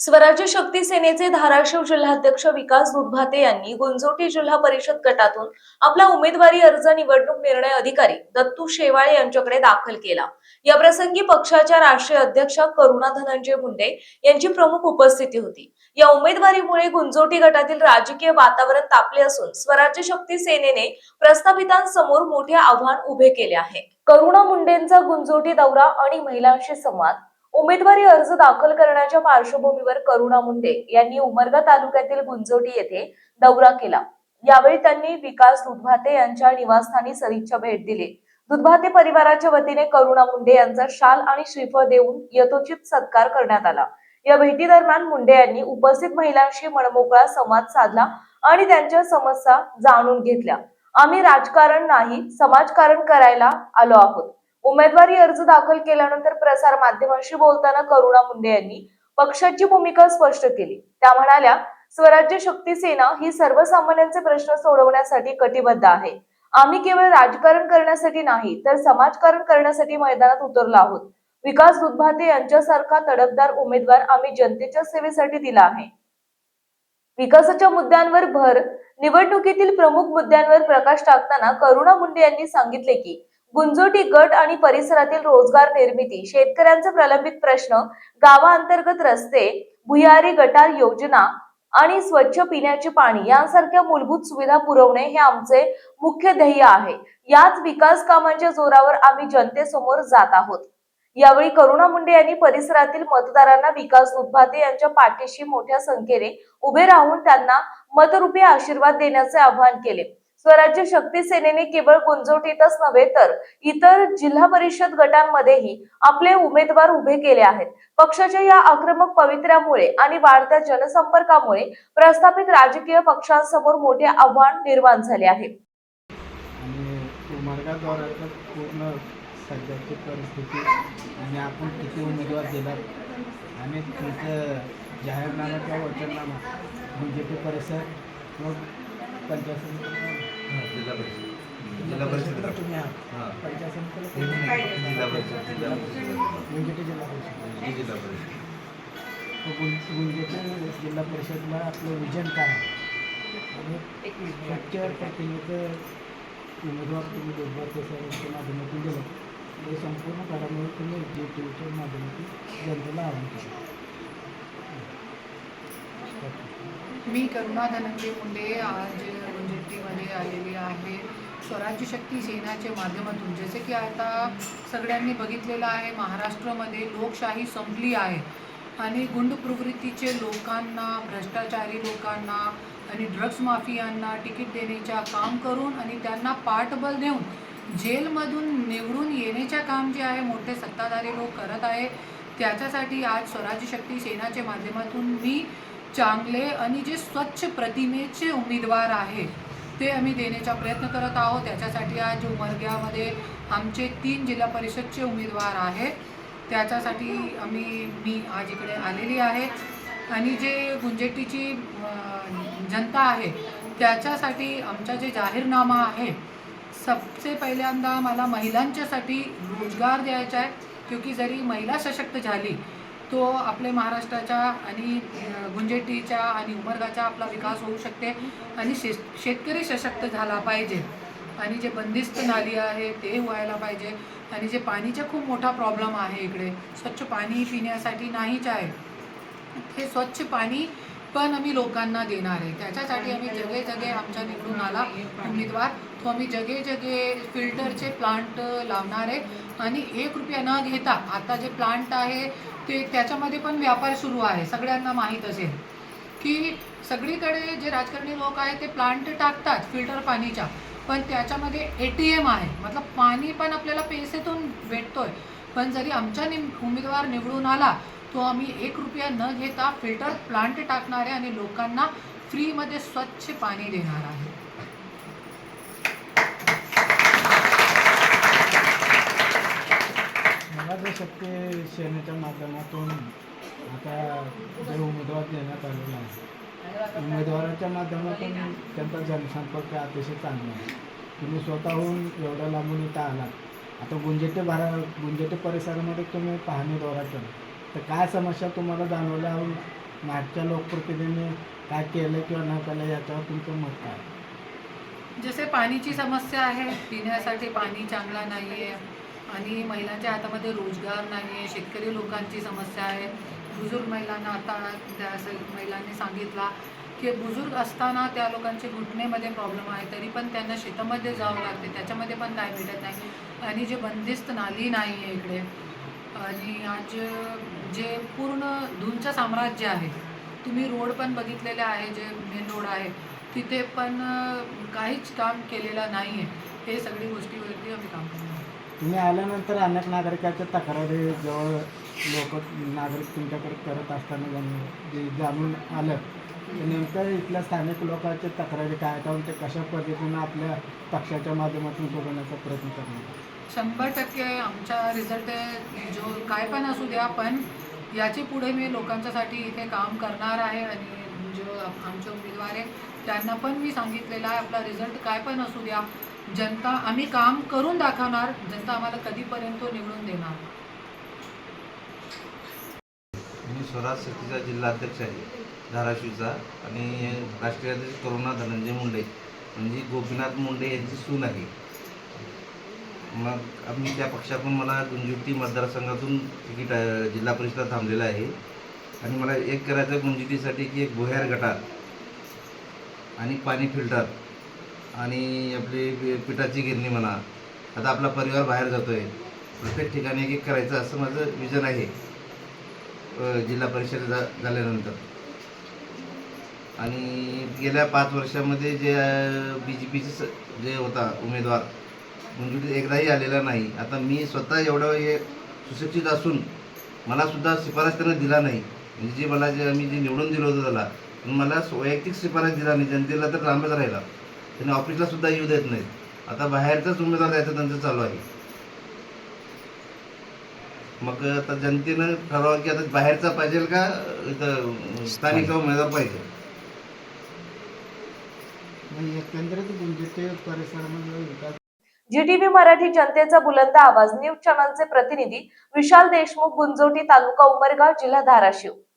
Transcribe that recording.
स्वराज्य शक्ती सेनेचे धाराशिव जिल्हाध्यक्ष विकास दुधभाते यांनी गुंजोटी जिल्हा परिषद गटातून आपला उमेदवारी अर्ज निवडणूक निर्णय अधिकारी दत्तू शेवाळे यांच्याकडे दाखल केला। या प्रसंगी पक्षाच्या राष्ट्रीय अध्यक्षा करुणा धनंजय मुंडे यांची प्रमुख उपस्थिती होती। या उमेदवारीमुळे गुंजोटी गटातील राजकीय वातावरण तापले असून स्वराज्य शक्ती सेनेने प्रस्थापितांसमोर मोठे आव्हान उभे केले आहे। करुणा मुंडेंचा गुंजोटी दौरा आणि महिलांशी संवाद। उमेदवारी अर्ज दाखल करण्याच्या पार्श्वभूमीवर करुणा मुंडे यांनी उमरगा तालुक्यातील गुंजोटी येथे दौरा केला। यावेळी त्यांनी विकास दुधभाते यांच्या निवासस्थानी सदिच्छा भेट दिली। दुधभाते परिवाराच्या वतीने करुणा मुंडे यांचा शाल आणि श्रीफळ देऊन यथोचित सत्कार करण्यात आला। या भेटी दरम्यान मुंडे यांनी उपस्थित महिलांशी मनमोकळा संवाद साधला आणि त्यांच्या समस्या जाणून घेतल्या। आम्ही राजकारण नाही, समाजकारण करायला आलो आहोत। उमेदवारी अर्ज दाखल केल्यानंतर प्रसार माध्यमांशी बोलताना करुणा मुंडे यांनी पक्षाची भूमिका स्पष्ट केली। त्या म्हणाल्या, स्वराज्य शक्ती सेना ही सर्वसामान्यांचे प्रश्न सोडवण्यासाठी कटिबद्ध आहे। आम्ही केवळ राजकारण करण्यासाठी नाही तर समाजकारण करण्यासाठी मैदानात उतरलो आहोत। विकास दुधभाते यांच्यासारखा तडफदार उमेदवार आम्ही जनतेच्या सेवेसाठी दिला आहे। विकासाच्या मुद्द्यांवर भर, निवडणुकीतील प्रमुख मुद्द्यांवर प्रकाश टाकताना करुणा मुंडे यांनी सांगितले की गुंजोटी गट आणि परिसरातील रोजगार निर्मिती, शेतकऱ्यांचे प्रलंबित प्रश्न, गावांतर्गत रस्ते, भुयारी गटार योजना आणि स्वच्छ पिण्याचे पाणी यांसारख्या मूलभूत सुविधा पुरवणे हे आमचे मुख्य ध्येय आहे। याच विकास कामांच्या जोरावर आम्ही जनतेसमोर जात आहोत। यावेळी करुणा मुंडे यांनी परिसरातील मतदारांना विकास दुधभाते यांच्या पाठीशी मोठ्या संख्येने उभे राहून त्यांना मतरूपी आशीर्वाद देण्याचे आवाहन केले। स्वराज्य शक्ती सेनेने केवळ गुंजोटीतच नव्हे तर इतर जिल्हा परिषद गटांमध्येही आपले उमेदवार उभे केले आहेत। पक्षाच्या या आक्रमक पवित्र्यामुळे आणि वाढत्या जनसंपर्कामुळे प्रस्थापित राजकीय पक्षांसमोर मोठे आव्हान निर्माण झाले आहे। उमरगा दौऱ्याचं पूर्ण सध्याची परिस्थिती आणि आपण किती उमेदवार दिलात आणि तुमचं जाहीरनामा किंवा वचननामा म्हणजे ते परिसर मग पंचायत जिल्हा परिषद तुम्ही आहात पंचायत जिल्हा परिषद गुंजेटी जिल्हा परिषद गुंजेटी जिल्हा परिषदला आपलं विजन काय आहे आणि स्वच्छ प्रतिनिधित्व उमेदवार तुम्ही दुधभाते माध्यमातून दिलं हे संपूर्ण घडामोडी तुम्ही जी टीव्हीच्या माध्यमातून जनतेला आव्हान केलं। मी करुणा धनंजय मुंडे आज गुंजेटीमध्ये आलेली आहे स्वराज्य शक्ती सेनाच्या माध्यमातून। जसे की आता सगळ्यांनी बघितलेलं आहे, महाराष्ट्रामध्ये लोकशाही संपली आहे आणि गुंड प्रवृत्तीचे लोकांना, भ्रष्टाचारी लोकांना आणि ड्रग्स माफियांना तिकीट देण्याचं काम करून आणि त्यांना पाठबळ देऊन जेलमधून निवडून येण्याचे काम जे आहे मोठे सत्ताधारी लोक करत आहे। त्याच्यासाठी आज स्वराज्य शक्ती सेनाच्या माध्यमातून मी चांगले आणि जे स्वच्छ प्रतिमेचे उमेदवार आहे ते आम्ही देण्याचा प्रयत्न करत आहोत। त्याच्यासाठी आज उमरग्यामध्ये आमचे 3 जिल्हा परिषदचे उमेदवार आहे, त्याच्यासाठी मी आज इकडे आलेली आहे आणि जे गुंजेटीची जनता आहे त्याच्यासाठी आमचा जे जाहीरनामा आहे, सबसे पहिल्यांदा मला महिलांच्यासाठी रोजगार द्यायचा आहे, क्योंकि जरी महिला सशक्त झाली तो आपल्या महाराष्ट्राच्या आणि गुंजेटीच्या आणि उमरगाचा आपला विकास होऊ शकते आणि शेतकरी सशक्त झाला पाहिजे आणि जे बंदिस्त नाली आहे ते व्हायला पाहिजे आणि जे पाणीचा खूप मोठा प्रॉब्लेम आहे इकडे, स्वच्छ पाणी पिण्यासाठी नाहीच आहे, हे स्वच्छ पाणी पण आम्ही लोकांना देणार आहे। त्याच्यासाठी आम्ही जगे जगे आमच्या निवडून आला उमेदवार तो आम्ही जगे जगे फिल्टरचे प्लांट लावणार आहे आणि 1 रुपया न घेता आता जे प्लांट आहे ते त्याच्यामध्ये पण व्यापार सुरू आहे। सगळ्यांना माहीत असेल की सगळीकडे जे राजकारणी लोक आहेत ते प्लांट टाकतात फिल्टर पाणीचा, पण त्याच्यामध्ये ATM आहे, मतलब पाणी पण आपल्याला पैसेतून भेटतोय। पण जरी आमचा उमेदवार निवडून आला तो आम्ही 1 रुपया न घेता फिल्टर प्लांट टाकणार आहे आणि लोकांना फ्रीमध्ये स्वच्छ पाणी देणार आहे। स्वराज्य शक्ती सेनेच्या माध्यमातून आता जे उमेदवार देण्यात आलेले आहे, उमेदवाराच्या माध्यमातून त्यांचा जनसंपर्क अतिशय चांगला आहे। तुम्ही स्वतःहून एवढ्या लांबून इथं आलात, आता गुंजेटी परिसरामध्ये तुम्ही पाहणी दौरा केला तर काय समस्या तुम्हाला जाणवल्या मागच्या लोकप्रतिनिधींनी काय केलं किंवा न केलं याच्यावर तुमचं मत काय? जसे पाणीची समस्या आहे, पिण्यासाठी पाणी चांगला नाही आहे आणि महिलांच्या हातामध्ये रोजगार नाही आहे, शेतकरी लोकांची समस्या आहे. बुजुर्ग महिलांना आता त्या महिलांनी सांगितला की बुजुर्ग असताना त्या लोकांचे घुटणेमध्ये प्रॉब्लेम आहे, तरी पण त्यांना शेतामध्ये जावं लागते, त्याच्यामध्ये पण काय भेटत नाही. आणि जे बंदिस्त नाली नाही आहे इकडे, आणि आज जे पूर्ण धूळचं साम्राज्य आहे, तुम्ही रोड पण बघितलेले आहे, जे मेन रोड आहे तिथे पण काहीच काम केलेलं नाही आहे. हे सगळी गोष्टीवरती आम्ही काम करणार आहोत. तुम्ही आल्यानंतर अनेक नागरिकांच्या तक्रारी जवळ नागरिक तुमच्याकडे करत असताना जे जाणून आलं, तर नेमकं इथल्या स्थानिक लोकांच्या तक्रारी काय, कारण ते कशा पद्धतीनं आपल्या पक्षाच्या माध्यमातून सोडवण्याचा प्रयत्न करणार? 100% आमचा रिझल्ट जो काय पण असू द्या, पण याची पुढे मी लोकांच्यासाठी इथे काम करणार आहे. आणि जो आमचे उमेदवार आहे त्यांना पण मी सांगितलेलं आहे, आपला रिझल्ट काय पण असू द्या, जनता आम्ही काम करून दाखवणार, जनता आम्हाला कधीपर्यंत निवडून देणार. मी स्वराज शक्तीचा जिल्हा अध्यक्ष आहे धाराशिवचा, आणि राष्ट्रीय अध्यक्ष करुणा धनंजय मुंडे म्हणजे गोपीनाथ मुंडे यांची सून आहे. मग आम्ही त्या पक्षातून मला गुंजुटी मतदारसंघातून तिकीट जिल्हा परिषदेला थांबलेलं आहे. आणि मला एक करायचं आहे गुंजुटीसाठी की एक भुयार गटार आणि पाणी फिल्टर आणि आपली पिठाची गिरणी म्हणा. आता आपला परिवार बाहेर जातो आहे, प्रत्येक ठिकाणी एक एक करायचं असं माझं विजन आहे जिल्हा परिषद झाल्यानंतर. आणि गेल्या 5 वर्षामध्ये जे BJPचे जे होता उमेदवार गुंजुटीत एकदाही आलेला नाही. आता मी स्वतः एवढं हे सुशिक्षित असून मलासुद्धा शिफारस त्यानं दिला नाही. म्हणजे जे मला मी निवडून दिलं होतं त्याला, पण मला वैयक्तिक शिफारस दिला नाही. जनतेला तर लांबच राहिला, त्यांनी ऑफिसला सुद्धा येऊ देत नाहीत. आता बाहेरचाच उमेदवार द्यायचं त्यांचं चालू आहे. मग आता जनतेनं ठरवावं की आता बाहेरचा पाहिजे का इथं स्थानिक उमेदवार पाहिजे. म्हणजे एकंदरीत गुंजुटी परिसरामध्ये विकास. GTV मराठी जनतेचा बुलंद आवाज न्यूज चॅनलचे प्रतिनिधी विशाल देशमुख, गुंजोटी, तालुका उमरगा, जिल्हा धाराशिव.